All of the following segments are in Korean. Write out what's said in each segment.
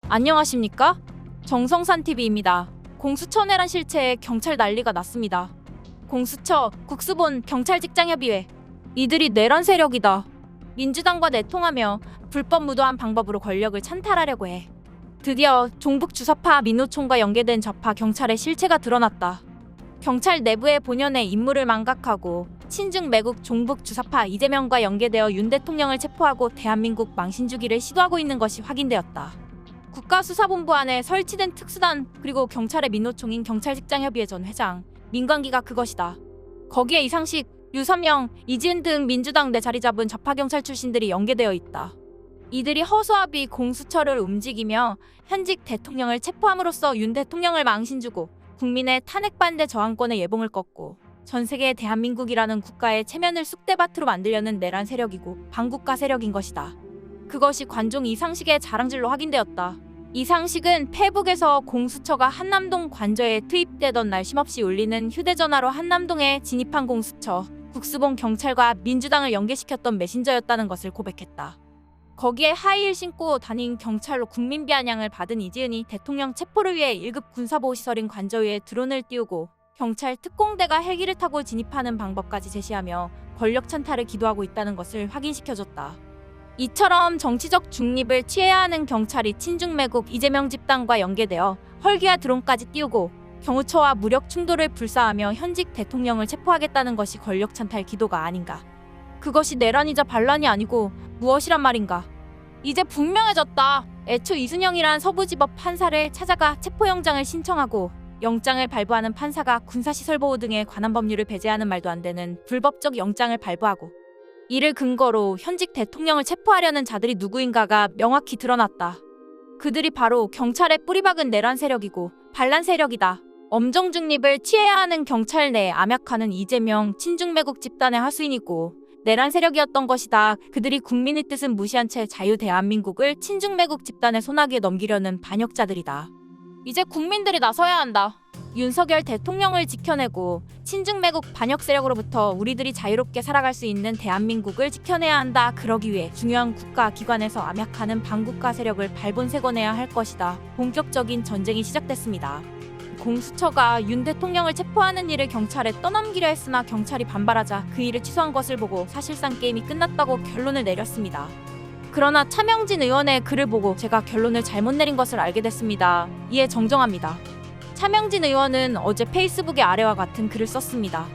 안녕하십니까? 정성산TV입니다. 공수처 내란 실체에 경찰 난리가 났습니다. 공수처, 국수본, 경찰직장협의회. 이들이 내란 세력이다. 민주당과 내통하며 불법 무도한 방법으로 권력을 찬탈하려고 해. 드디어 종북 주사파 민노총과 연계된 좌파 경찰의 실체가 드러났다. 경찰 내부의 본연의 임무를 망각하고 친중 매국 종북 주사파 이재명과 연계되어 윤 대통령을 체포하고 대한민국 망신주기를 시도하고 있는 것이 확인되었다. 국가수사본부 안에 설치된 특수단 그리고 경찰의 민노총인 경찰직장협의회 전 회장 민관기가 그것이다. 거기에 이상식, 유선영, 이지은 등 민주당 내 자리 잡은 좌파경찰 출신들이 연계되어 있다. 이들이 허수아비 공수처를 움직이며 현직 대통령을 체포함으로써 윤 대통령을 망신주고 국민의 탄핵반대 저항권의 예봉을 꺾고 전세계의 대한민국이라는 국가의 체면을 쑥대밭으로 만들려는 내란 세력이고 반국가 세력인 것이다. 그것이 관종 이상식의 자랑질로 확인되었다. 이상식은 페북에서 공수처가 한남동 관저에 투입되던 날 쉼없이 울리는 휴대전화로 한남동에 진입한 공수처, 국수본 경찰과 민주당을 연계시켰던 메신저였다는 것을 고백했다. 거기에 하이힐 신고 다닌 경찰로 국민 비아냥을 받은 이지은이 대통령 체포를 위해 1급 군사보호시설인 관저 위에 드론을 띄우고 경찰 특공대가 헬기를 타고 진입하는 방법까지 제시하며 권력 찬탈을 기도하고 있다는 것을 확인시켜줬다. 이처럼 정치적 중립을 취해야 하는 경찰이 친중매국 이재명 집단과 연계되어 헐기와 드론까지 띄우고 경호처와 무력 충돌을 불사하며 현직 대통령을 체포하겠다는 것이 권력 찬탈 기도가 아닌가. 그것이 내란이자 반란이 아니고 무엇이란 말인가. 이제 분명해졌다. 애초 이순영이란 서부지법 판사를 찾아가 체포영장을 신청하고 영장을 발부하는 판사가 군사시설보호 등에 관한 법률을 배제하는 말도 안 되는 불법적 영장을 발부하고 이를 근거로 현직 대통령을 체포하려는 자들이 누구인가가 명확히 드러났다. 그들이 바로 경찰의 뿌리박은 내란 세력이고 반란 세력이다. 엄정 중립을 취해야 하는 경찰 내에 암약하는 이재명 친중매국 집단의 하수인이고 내란 세력이었던 것이다. 그들이 국민의 뜻은 무시한 채 자유 대한민국을 친중매국 집단의 손아귀에 넘기려는 반역자들이다. 이제 국민들이 나서야 한다. 윤석열 대통령을 지켜내고 친중매국 반역 세력으로부터 우리들이 자유롭게 살아갈 수 있는 대한민국을 지켜내야 한다. 그러기 위해 중요한 국가 기관에서 암약하는 반국가 세력을 발본색원해야 할 것이다. 본격적인 전쟁이 시작됐습니다. 공수처가 윤 대통령을 체포하는 일을 경찰에 떠넘기려 했으나 경찰이 반발하자 그 일을 취소한 것을 보고 사실상 게임이 끝났다고 결론을 내렸습니다. 그러나 차명진 의원의 글을 보고 제가 결론을 잘못 내린 것을 알게 됐습니다. 이에 정정합니다. 차명진 의원은 어제 페이스북에 아래와 같은 글을 썼습니다.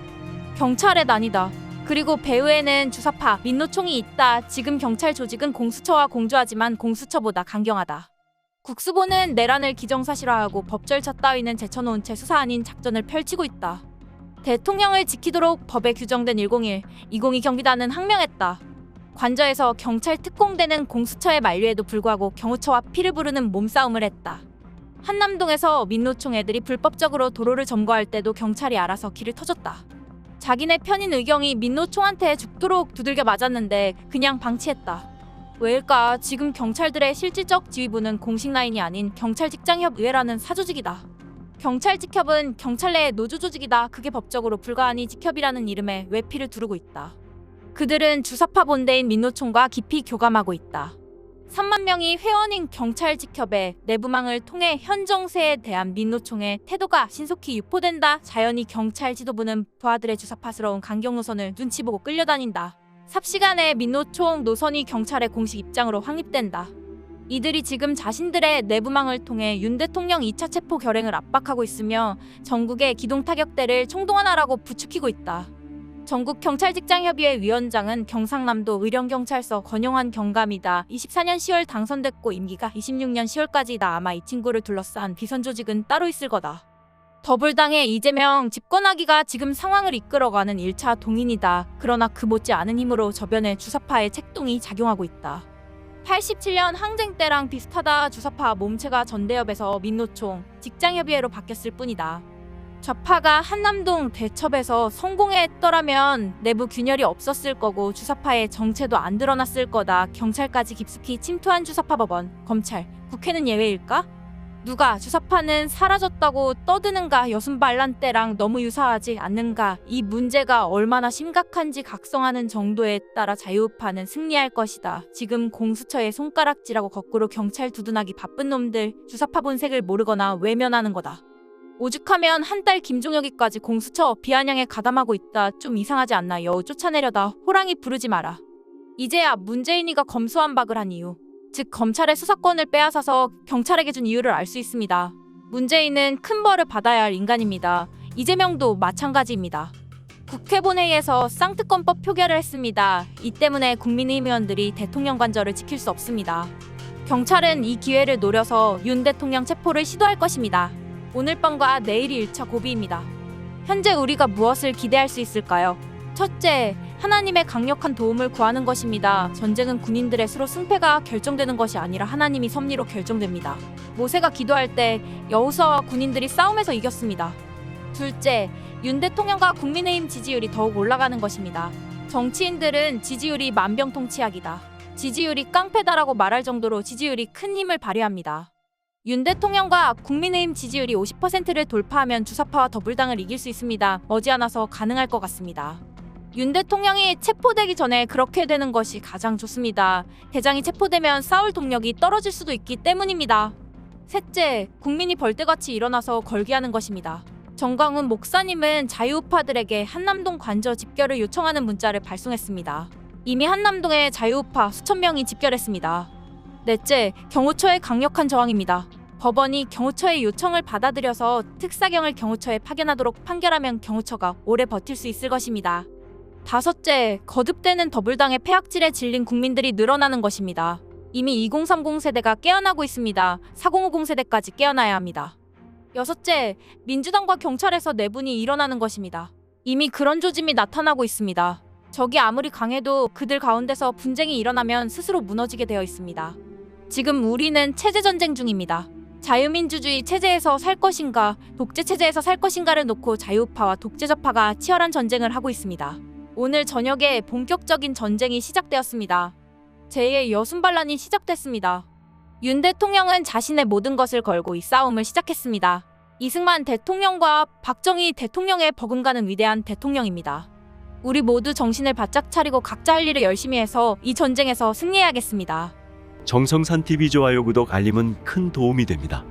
경찰의 난이다. 그리고 배후에는 주사파, 민노총이 있다. 지금 경찰 조직은 공수처와 공조하지만 공수처보다 강경하다. 국수본은 내란을 기정사실화하고 법 절차 따위는 제쳐놓은 채 수사 아닌 작전을 펼치고 있다. 대통령을 지키도록 법에 규정된 101, 202 경비단은 항명했다. 관저에서 경찰 특공대는 공수처의 만류에도 불구하고 경호처와 피를 부르는 몸싸움을 했다. 한남동에서 민노총 애들이 불법적으로 도로를 점거할 때도 경찰이 알아서 길을 터줬다. 자기네 편인 의경이 민노총한테 죽도록 두들겨 맞았는데 그냥 방치했다. 왜일까? 지금 경찰들의 실질적 지휘부는 공식 라인이 아닌 경찰직장협의회라는 사조직이다. 경찰직협은 경찰 내의 노조조직이다. 그게 법적으로 불가하니 직협이라는 이름에 왜 피를 두르고 있다. 그들은 주사파 본대인 민노총과 깊이 교감하고 있다. 3만 명이 회원인 경찰직협의 내부망을 통해 현 정세에 대한 민노총의 태도가 신속히 유포된다. 자연히 경찰 지도부는 부하들의 주사파스러운 강경 노선을 눈치 보고 끌려다닌다. 삽시간에 민노총 노선이 경찰의 공식 입장으로 확립된다. 이들이 지금 자신들의 내부망을 통해 윤 대통령 2차 체포 결행을 압박하고 있으며 전국의 기동타격대를 총동원하라고 부추기고 있다. 전국경찰직장협의회 위원장은 경상남도 의령경찰서 권용환 경감이다. 24년 10월 당선됐고 임기가 26년 10월까지다. 아마 이 친구를 둘러싼 비선조직은 따로 있을 거다. 더불당의 이재명 집권하기가 지금 상황을 이끌어가는 1차 동인이다. 그러나 그 못지않은 힘으로 저변에 주사파의 책동이 작용하고 있다. 87년 항쟁 때랑 비슷하다. 주사파 몸체가 전대협에서 민노총, 직장협의회로 바뀌었을 뿐이다. 좌파가 한남동 대첩에서 성공했더라면 내부 균열이 없었을 거고 주사파의 정체도 안 드러났을 거다. 경찰까지 깊숙이 침투한 주사파 법원, 검찰, 국회는 예외일까? 누가 주사파는 사라졌다고 떠드는가 여순반란 때랑 너무 유사하지 않는가 이 문제가 얼마나 심각한지 각성하는 정도에 따라 자유우파는 승리할 것이다. 지금 공수처에 손가락질하고 거꾸로 경찰 두둔하기 바쁜 놈들 주사파 본색을 모르거나 외면하는 거다. 오죽하면 한 달 김종혁이까지 공수처 비아냥에 가담하고 있다. 좀 이상하지 않나. 여우 쫓아내려다 호랑이 부르지 마라. 이제야 문재인이가 검수완박을 한 이유, 즉 검찰의 수사권을 빼앗아서 경찰에게 준 이유를 알 수 있습니다. 문재인은 큰 벌을 받아야 할 인간입니다. 이재명도 마찬가지입니다. 국회 본회의에서 쌍특검법 표결을 했습니다. 이 때문에 국민의힘 의원들이 대통령 관저를 지킬 수 없습니다. 경찰은 이 기회를 노려서 윤 대통령 체포를 시도할 것입니다. 오늘 밤과 내일이 1차 고비입니다. 현재 우리가 무엇을 기대할 수 있을까요? 첫째, 하나님의 강력한 도움을 구하는 것입니다. 전쟁은 군인들의 수로 승패가 결정되는 것이 아니라 하나님이 섭리로 결정됩니다. 모세가 기도할 때 여호수아와 군인들이 싸움에서 이겼습니다. 둘째, 윤 대통령과 국민의힘 지지율이 더욱 올라가는 것입니다. 정치인들은 지지율이 만병통치약이다, 지지율이 깡패다라고 말할 정도로 지지율이 큰 힘을 발휘합니다. 윤 대통령과 국민의힘 지지율이 50%를 돌파하면 주사파와 더불당을 이길 수 있습니다. 머지않아서 가능할 것 같습니다. 윤 대통령이 체포되기 전에 그렇게 되는 것이 가장 좋습니다. 대장이 체포되면 싸울 동력이 떨어질 수도 있기 때문입니다. 셋째, 국민이 벌떼같이 일어나서 걸기하는 것입니다. 정광훈 목사님은 자유우파들에게 한남동 관저 집결을 요청하는 문자를 발송했습니다. 이미 한남동에 자유우파 수천 명이 집결했습니다. 넷째, 경호처의 강력한 저항입니다. 법원이 경호처의 요청을 받아들여서 특사경을 경호처에 파견하도록 판결하면 경호처가 오래 버틸 수 있을 것입니다. 다섯째, 거듭되는 더불당의 폐악질에 질린 국민들이 늘어나는 것입니다. 이미 2030 세대가 깨어나고 있습니다. 4050 세대까지 깨어나야 합니다. 여섯째, 민주당과 경찰에서 내분이 일어나는 것입니다. 이미 그런 조짐이 나타나고 있습니다. 적이 아무리 강해도 그들 가운데서 분쟁이 일어나면 스스로 무너지게 되어 있습니다. 지금 우리는 체제전쟁 중입니다. 자유민주주의 체제에서 살 것인가, 독재 체제에서 살 것인가를 놓고 자유파와 독재자파가 치열한 전쟁을 하고 있습니다. 오늘 저녁에 본격적인 전쟁이 시작되었습니다. 제2의 여순반란이 시작됐습니다. 윤 대통령은 자신의 모든 것을 걸고 이 싸움을 시작했습니다. 이승만 대통령과 박정희 대통령의 버금가는 위대한 대통령입니다. 우리 모두 정신을 바짝 차리고 각자 할 일을 열심히 해서 이 전쟁에서 승리해야겠습니다. 정성산 TV 좋아요 구독 알림은 큰 도움이 됩니다.